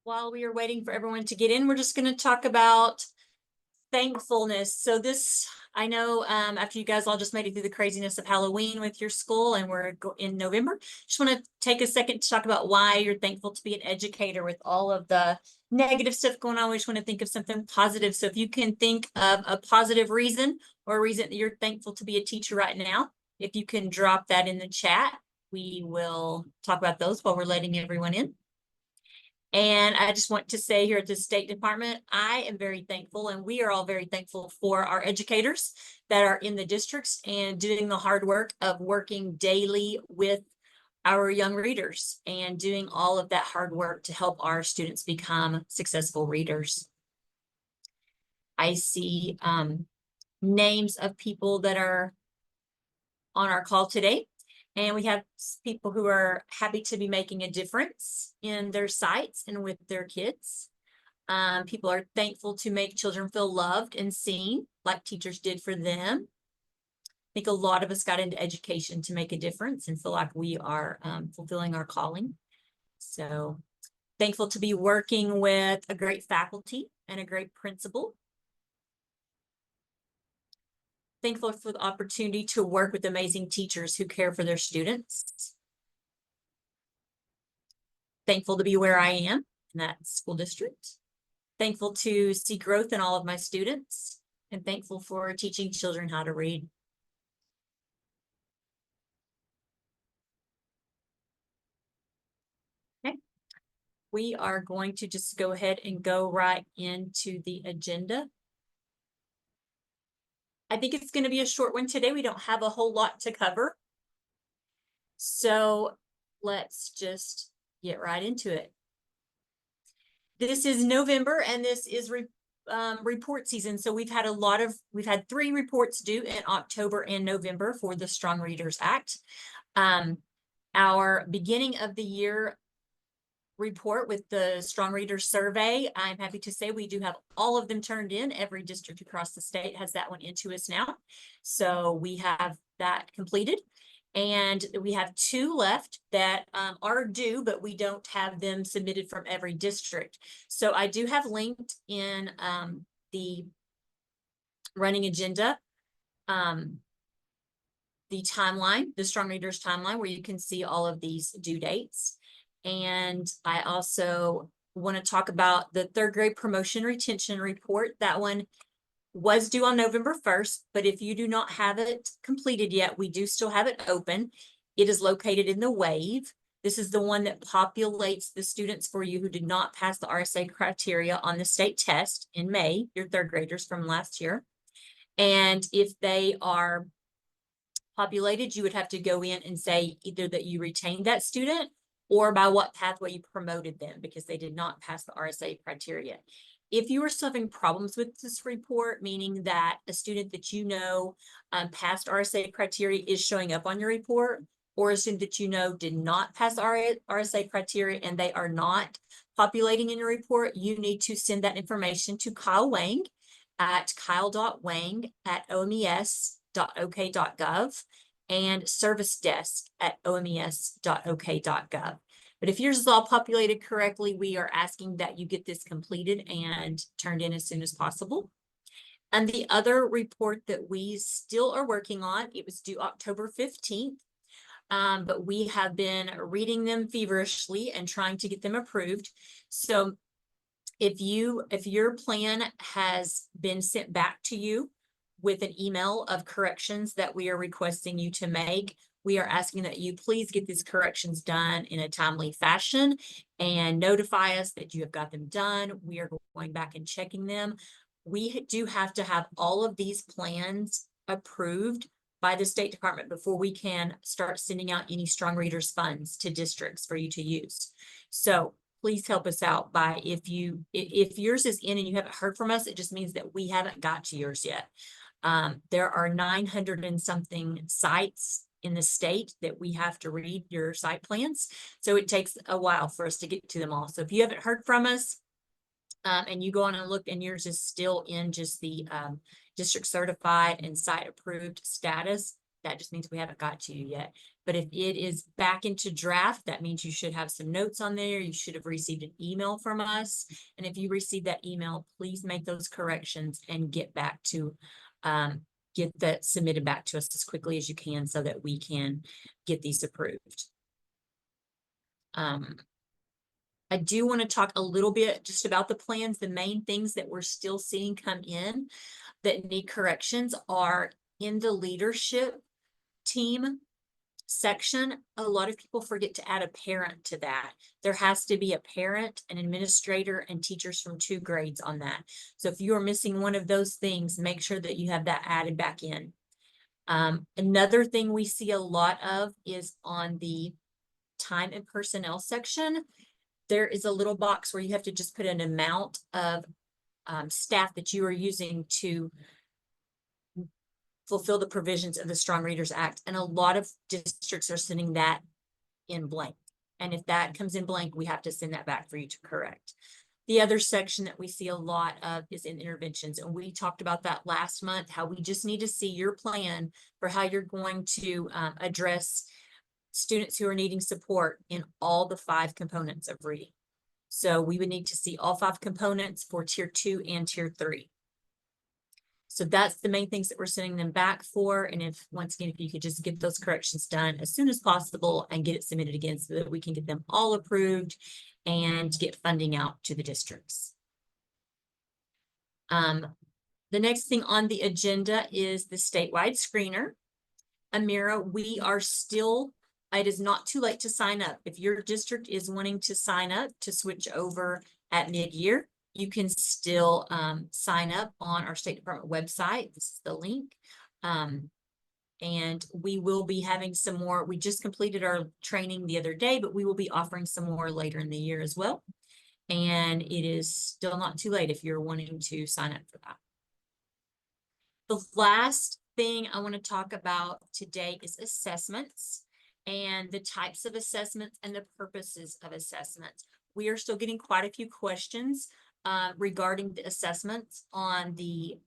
While we are waiting for everyone to get in, we're just going to talk about thankfulness. So this, I know after you guys all just made it through the craziness of Halloween with your school and we're in November, just want to take a second to talk about why you're thankful to be an educator with all of the negative stuff going on. We just want to think of something positive. So if you can think of a positive reason or a reason that you're thankful to be a teacher right now, if you can drop that in the chat, we will talk about those while we're letting everyone in. And I just want to say here at the State Department, I am very thankful, and we are all very thankful for our educators that are in the districts and doing the hard work of working daily with our young readers and doing all of that hard work to help our students become successful readers. I see names of people that are on our call today. And we have people who are happy to be making a difference in their sites and with their kids. People are thankful to make children feel loved and seen like teachers did for them. I think a lot of us got into education to make a difference and feel like we are fulfilling our calling. So thankful to be working with a great faculty and a great principal. Thankful for the opportunity to work with amazing teachers who care for their students. Thankful to be where I am in that school district. Thankful to see growth in all of my students, and thankful for teaching children how to read. Okay, we are going to just go ahead and go right into the agenda. I think it's going to be a short one today. We don't have a whole lot to cover. So let's just get right into it. This is November and this is report season. So we've had 3 reports due in October and November for the Strong Readers Act. Our beginning of the year report with the Strong Readers Survey, I'm happy to say we do have all of them turned in. Every district across the state has that one into us now. So we have that completed. And we have 2 left that are due, but we don't have them submitted from every district. So I do have linked in the running agenda, the timeline, the Strong Readers timeline, where you can see all of these due dates. And I also want to talk about the 3rd grade promotion retention report. That one was due on November 1st, but if you do not have it completed yet, we do still have it open. It is located in the WAVE. This is the one that populates the students for you who did not pass the RSA criteria on the state test in May, your 3rd graders from last year. And if they are populated, you would have to go in and say either that you retained that student or by what pathway you promoted them because they did not pass the RSA criteria. If you are still having problems with this report, meaning that a student that you know passed RSA criteria is showing up on your report, or a student that you know did not pass RSA criteria and they are not populating in your report, you need to send that information to Kyle Wang at kyle.wang@omes.ok.gov and service desk at omes.ok.gov. But if yours is all populated correctly, we are asking that you get this completed and turned in as soon as possible. And the other report that we still are working on, it was due October 15th, but we have been reading them feverishly and trying to get them approved. So if your plan has been sent back to you with an email of corrections that we are requesting you to make, we are asking that you please get these corrections done in a timely fashion and notify us that you have got them done. We are going back and checking them. We do have to have all of these plans approved by the State Department before we can start sending out any Strong Readers funds to districts for you to use. So please help us out by if yours is in and you haven't heard from us, it just means that we haven't got to yours yet. There are 900 and something sites in the state that we have to read your site plans. So it takes a while for us to get to them all. So if you haven't heard from us and you go on and look and yours is still in just the district certified and site approved status, that just means we haven't got to you yet. But if it is back into draft, that means you should have some notes on there. You should have received an email from us. And if you receive that email, please make those corrections and get back to, get that submitted back to us as quickly as you can so that we can get these approved. I do want to talk a little bit just about the plans. The main things that we're still seeing come in that need corrections are in the leadership team section. A lot of people forget to add a parent to that. There has to be a parent, an administrator, and teachers from 2 grades on that. So if you are missing one of those things, make sure that you have that added back in. Another thing we see a lot of is on the time and personnel section. There is a little box where you have to just put an amount of staff that you are using to fulfill the provisions of the Strong Readers Act. And a lot of districts are sending that in blank. And if that comes in blank, we have to send that back for you to correct. The other section that we see a lot of is in interventions. And we talked about that last month, how we just need to see your plan for how you're going to address students who are needing support in all the 5 components of reading. So we would need to see all 5 components for tier 2 and tier 3. So that's the main things that we're sending them back for. And if, once again, if you could just get those corrections done as soon as possible and get it submitted again so that we can get them all approved and get funding out to the districts. The next thing on the agenda is the statewide screener. Amira, we are still, it is not too late to sign up. If your district is wanting to sign up to switch over at mid-year, you can still sign up on our State Department website. This is the link. And we will be having some more. We just completed our training the other day, but we will be offering some more later in the year as well. And it is still not too late if you're wanting to sign up for that. The last thing I want to talk about today is assessments and the types of assessments and the purposes of assessments. We are still getting quite a few questions regarding the assessments on the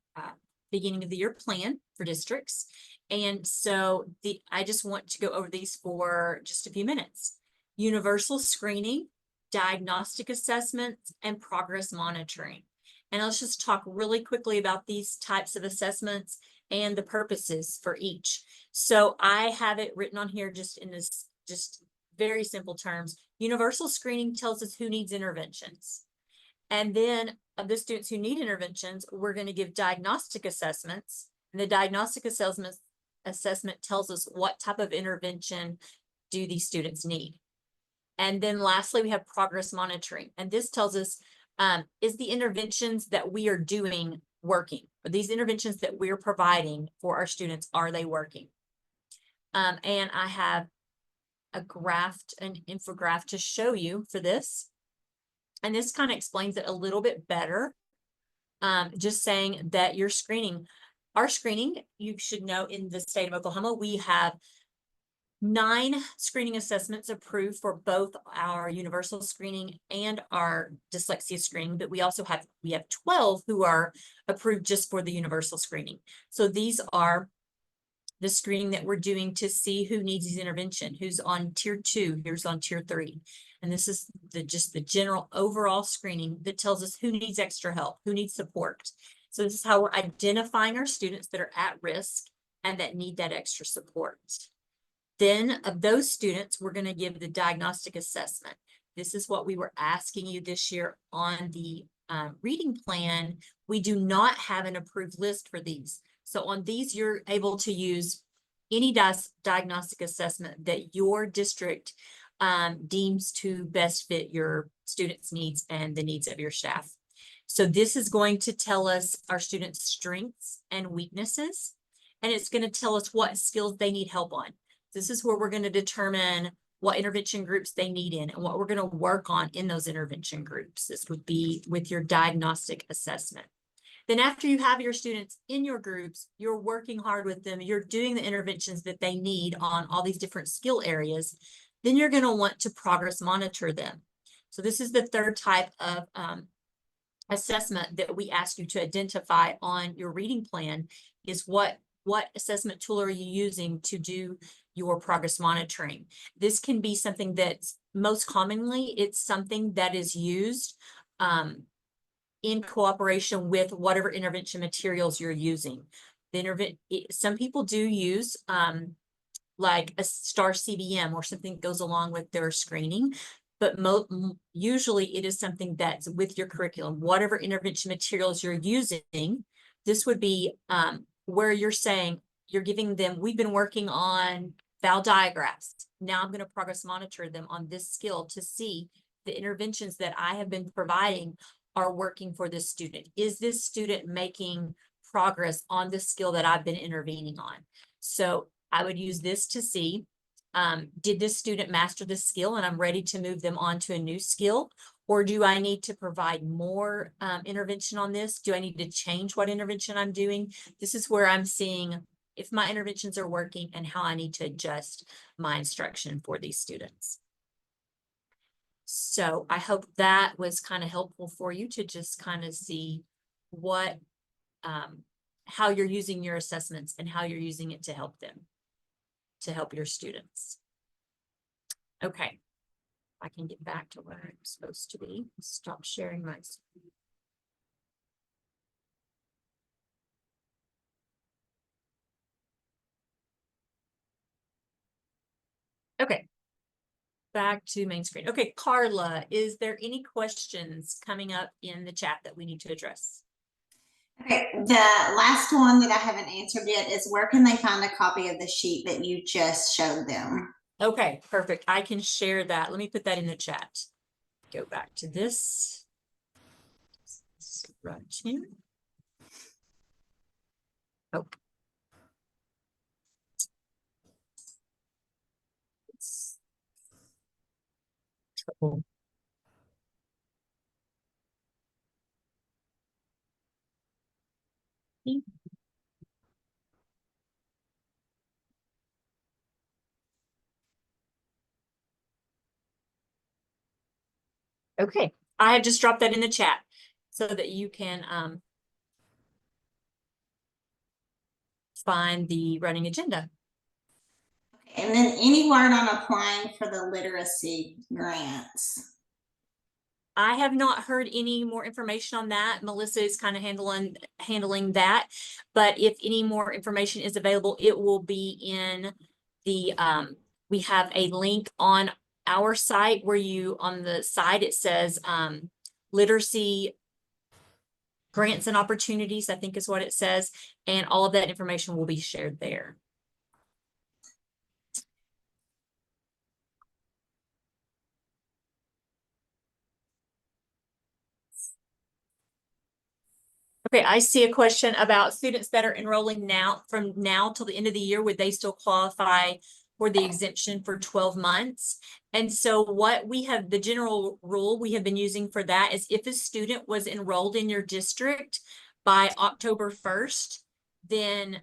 beginning of the year plan for districts. And so I just want to go over these for just a few minutes. Universal screening, diagnostic assessments, and progress monitoring. And let's just talk really quickly about these types of assessments and the purposes for each. So I have it written on here just in this, just very simple terms. Universal screening tells us who needs interventions. And then of the students who need interventions, we're going to give diagnostic assessments. And the diagnostic assessment tells us what type of intervention do these students need. And then lastly, we have progress monitoring. And this tells us, is the interventions that we are doing working? Are these interventions that we're providing for our students, are they working? And I have a graph, an infographic to show you for this. And this kind of explains it a little bit better. Just saying that your screening, our screening, you should know in the state of Oklahoma, we have 9 screening assessments approved for both our universal screening and our dyslexia screening, but we also have 12 who are approved just for the universal screening. So these are the screening that we're doing to see who needs these intervention, who's on tier 2, who's on tier 3. And this is just the general overall screening that tells us who needs extra help, who needs support. So this is how we're identifying our students that are at risk and that need that extra support. Then of those students, we're going to give the diagnostic assessment. This is what we were asking you this year on the reading plan. We do not have an approved list for these. So on these, you're able to use any diagnostic assessment that your district deems to best fit your students' needs and the needs of your staff. So this is going to tell us our students' strengths and weaknesses, and it's going to tell us what skills they need help on. This is where we're going to determine what intervention groups they need in and what we're going to work on in those intervention groups. This would be with your diagnostic assessment. Then after you have your students in your groups, you're working hard with them, you're doing the interventions that they need on all these different skill areas, then you're going to want to progress monitor them. So this is the third type of assessment that we ask you to identify on your reading plan, is what what assessment tool are you using to do your progress monitoring? This can be something that's most commonly, it's something that is used in cooperation with whatever intervention materials you're using. Some people do use like a STAR CBM or something that goes along with their screening, but usually it is something that's with your curriculum. Whatever intervention materials you're using, this would be where you're saying, you're giving them, we've been working on Val diagrams. Now I'm going to progress monitor them on this skill to see the interventions that I have been providing are working for this student. Is this student making progress on the skill that I've been intervening on? So I would use this to see, did this student master the skill and I'm ready to move them on to a new skill? Or do I need to provide more intervention on this? Do I need to change what intervention I'm doing? This is where I'm seeing if my interventions are working and how I need to adjust my instruction for these students. So I hope that was kind of helpful for you to just kind of see what, how you're using your assessments and how you're using it to help them, to help your students. Okay, I can get back to where I'm supposed to be. Stop sharing my screen. Okay, back to main screen. Okay, Carla, is there any questions coming up in the chat that we need to address? Okay, the last one that I haven't answered yet is where can they find a copy of the sheet that you just showed them? Okay, perfect. I can share that. Let me put that in the chat. Go back to this. Right here. Oh. Trouble. Okay, I have just dropped that in the chat so that you can find the running agenda. And then any word on applying for the literacy grants? I have not heard any more information on that. Melissa is kind of handling that, but if any more information is available, it will be in the we have a link on our site where on the side it says literacy grants and opportunities, I think is what it says, and all of that information will be shared there. Okay, I see a question about students that are enrolling now, from now till the end of the year, would they still qualify for the exemption for 12 months? And so what we have, the general rule we have been using for that is if a student was enrolled in your district by October 1st, then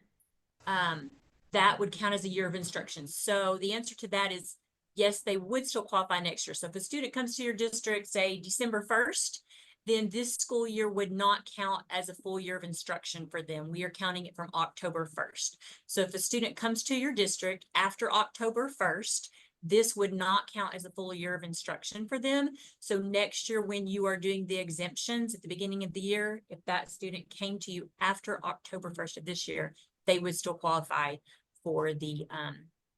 that would count as a year of instruction. So the answer to that is yes, they would still qualify next year. So if a student comes to your district, say December 1st, then this school year would not count as a full year of instruction for them. We are counting it from October 1st. So if a student comes to your district after October 1st, this would not count as a full year of instruction for them. So next year, when you are doing the exemptions at the beginning of the year, if that student came to you after October 1st of this year, they would still qualify for the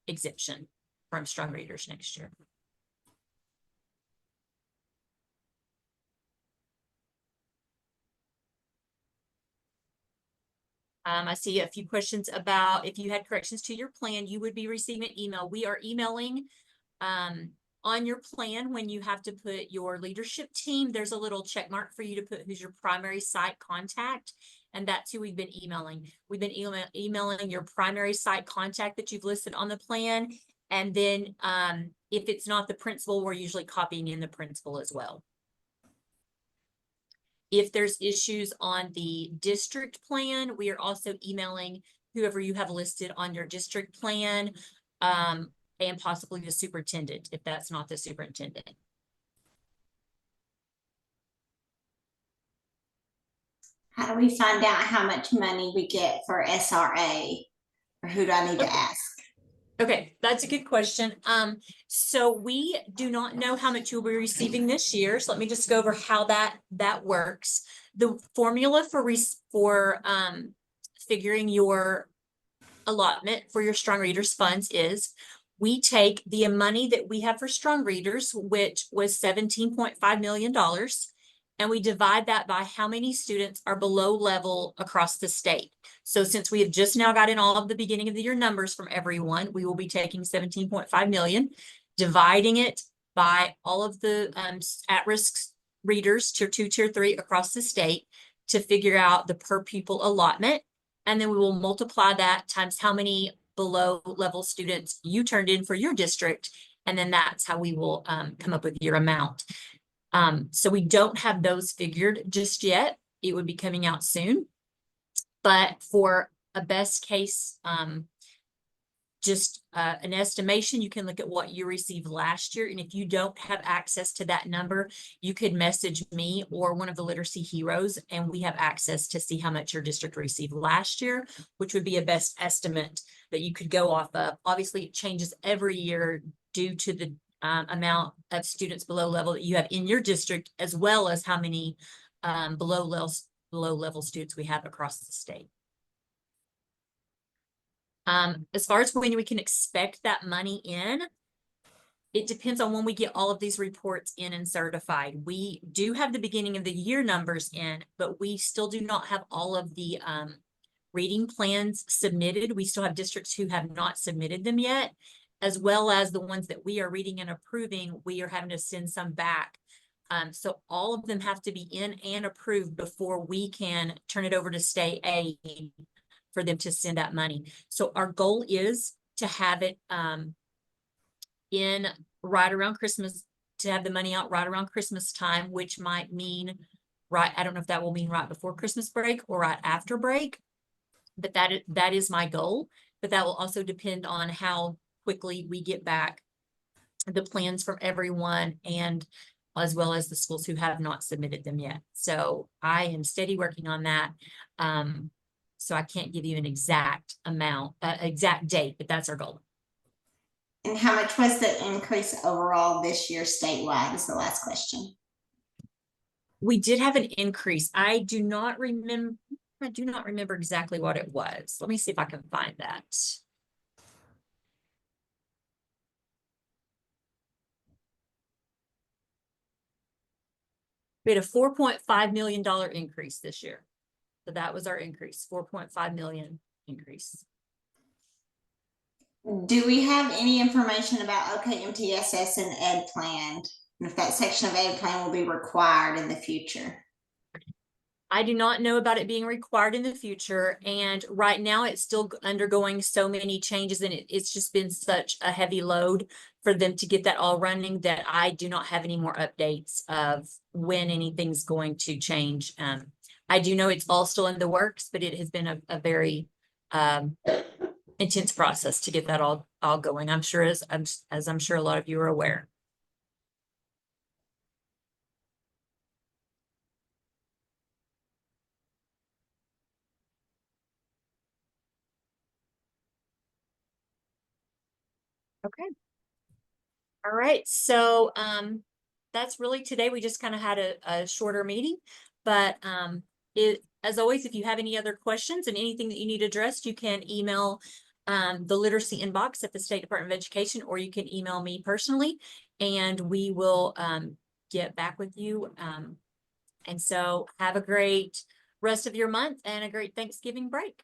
exemption from strong readers next year. I see a few questions about if you had corrections to your plan, you would be receiving an email. We are emailing on your plan when you have to put your leadership team. There's a little check mark for you to put who's your primary site contact. And that's who we've been emailing. We've been emailing your primary site contact that you've listed on the plan. And then if it's not the principal, we're usually copying in the principal as well. If there's issues on the district plan, we are also emailing whoever you have listed on your district plan and possibly the superintendent, if that's not the superintendent. How do we find out how much money we get for SRA? Or who do I need to Okay. ask? Okay, that's a good question. So we do not know how much you'll be receiving this year. So let me just go over how that works. The formula for figuring your allotment for your strong readers funds is we take the money that we have for strong readers, which was $17.5 million, and we divide that by how many students are below level across the state. So since we have just now gotten all of the beginning of the year numbers from everyone, we will be taking 17.5 million, dividing it by all of the at-risk readers, tier 2, tier 3 across the state to figure out the per pupil allotment. And then we will multiply that times how many below level students you turned in for your district. And then that's how we will come up with your amount. So we don't have those figured just yet. It would be coming out soon. But for a best case, just an estimation, you can look at what you received last year. And if you don't have access to that number, you could message me or one of the literacy heroes, and we have access to see how much your district received last year, which would be a best estimate that you could go off of. Obviously, it changes every year due to the amount of students below level that you have in your district, as well as how many below level students we have across the state. As far as when we can expect that money in, it depends on when we get all of these reports in and certified. We do have the beginning of the year numbers in, but we still do not have all of the reading plans submitted. We still have districts who have not submitted them yet, as well as the ones that we are reading and approving. We are having to send some back. So all of them have to be in and approved before we can turn it over to state aid for them to send out money. So our goal is to have it in right around Christmas, to have the money out right around Christmas time, which might mean right, I don't know if that will mean right before Christmas break or right after break, but that is my goal. But that will also depend on how quickly we get back the plans from everyone, and as well as the schools who have not submitted them yet. So I am steady working on that. So I can't give you an exact amount, exact date, but that's our goal. And how much was the increase overall this year statewide is the last question. We did have an increase. I do not remember exactly what it was. Let me see if I can find that. We had a $4.5 million increase this year. So that was our increase, 4.5 million increase. Do we have any information about OKMTSS and Ed Plan? And if that section of Ed Plan will be required in the future? I do not know about it being required in the future. And right now it's still undergoing so many changes, and it's just been such a heavy load for them to get that all running that I do not have any more updates of when anything's going to change. I do know it's all still in the works, but it has been a very intense process to get that all going. I'm sure as I'm sure a lot of you are aware. Okay. All right. So that's really today. We just kind of had a shorter meeting, but as always, if you have any other questions and anything that you need addressed, you can email the literacy inbox at the State Department of Education, or you can email me personally, and we will get back with you. And so have a great rest of your month and a great Thanksgiving break.